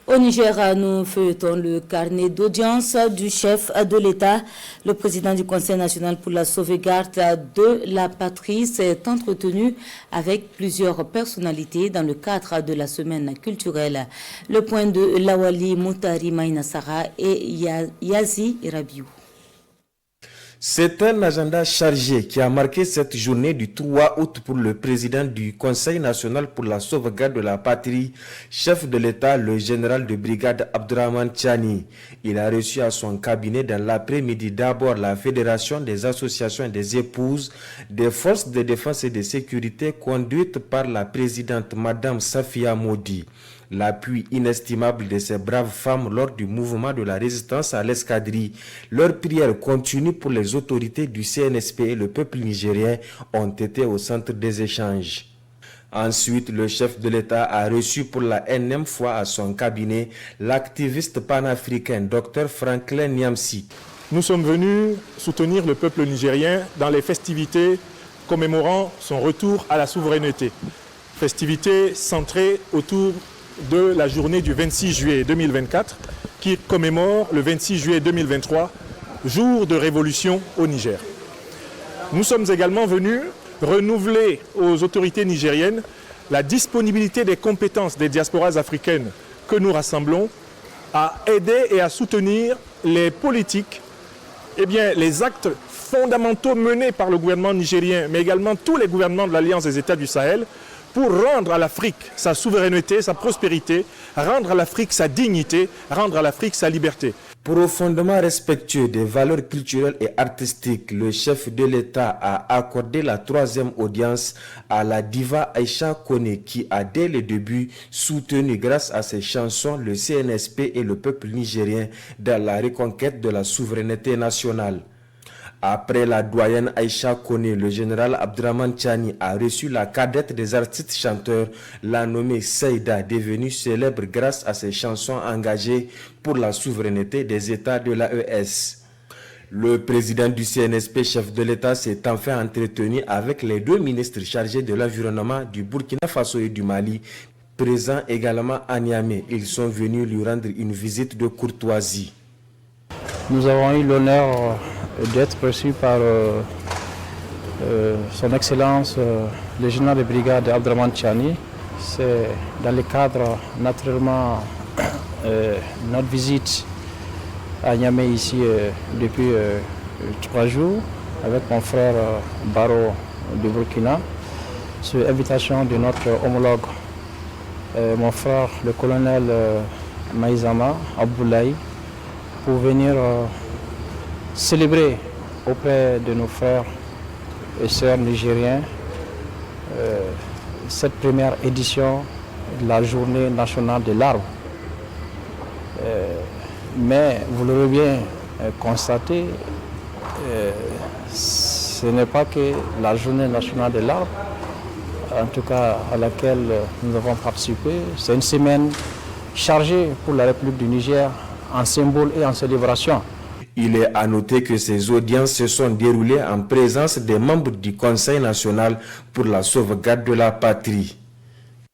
Au Niger, nous feuilletons le carnet d'audience du chef de l'État. Le président du Conseil national pour la sauvegarde de la patrie s'est entretenu avec plusieurs personnalités dans le cadre de la semaine culturelle. Le point de Lawali Moutari Maïnassara et Yazi Rabiou. C'est un agenda chargé qui a marqué cette journée du 3 août pour le président du Conseil national pour la sauvegarde de la patrie, chef de l'État, le général de brigade Abdourahmane Tchani. Il a reçu à son cabinet dans l'après-midi d'abord la Fédération des associations et des épouses des forces de défense et de sécurité conduite par la présidente Madame Safia Modi. L'appui inestimable de ces braves femmes lors du mouvement de la résistance à l'escadrille. Leurs prières continues pour les autorités du CNSP et le peuple nigérien ont été au centre des échanges. Ensuite, le chef de l'État a reçu pour la énième fois à son cabinet l'activiste panafricain Dr Franklin Nyamsi. Nous sommes venus soutenir le peuple nigérien dans les festivités commémorant son retour à la souveraineté. Festivités centrées autour de la journée du 26 juillet 2024 qui commémore le 26 juillet 2023, jour de révolution au Niger. Nous sommes également venus renouveler aux autorités nigériennes la disponibilité des compétences des diasporas africaines que nous rassemblons à aider et à soutenir les politiques, les actes fondamentaux menés par le gouvernement nigérien, mais également tous les gouvernements de l'Alliance des États du Sahel, pour rendre à l'Afrique sa souveraineté, sa prospérité, rendre à l'Afrique sa dignité, rendre à l'Afrique sa liberté. Profondément respectueux des valeurs culturelles et artistiques, le chef de l'État a accordé la troisième audience à la diva Aïcha Kone qui a dès le début soutenu grâce à ses chansons le CNSP et le peuple nigérien dans la reconquête de la souveraineté nationale. Après la doyenne Aïcha Kone, le général Abdourahmane Tchani a reçu la cadette des artistes chanteurs, la nommée Seïda, devenue célèbre grâce à ses chansons engagées pour la souveraineté des États de l'AES. Le président du CNSP, chef de l'État, s'est enfin entretenu avec les deux ministres chargés de l'environnement du Burkina Faso et du Mali, présents également à Niamey. Ils sont venus lui rendre une visite de courtoisie. Nous avons eu l'honneur d'être reçus par son Excellence le général de brigade Abdourahmane Tchani. C'est dans le cadre naturellement notre visite à Niamey ici depuis 3 jours avec mon frère Baro du Burkina, sur invitation de notre homologue, mon frère le colonel Maïzama Abdoulaye, pour venir célébrer auprès de nos frères et sœurs nigériens cette première édition de la journée nationale de l'arbre. Mais vous l'aurez bien constaté, ce n'est pas que la journée nationale de l'arbre, en tout cas à laquelle nous avons participé. C'est une semaine chargée pour la République du Niger en symbole et en célébration. Il est à noter que ces audiences se sont déroulées en présence des membres du Conseil national pour la sauvegarde de la patrie.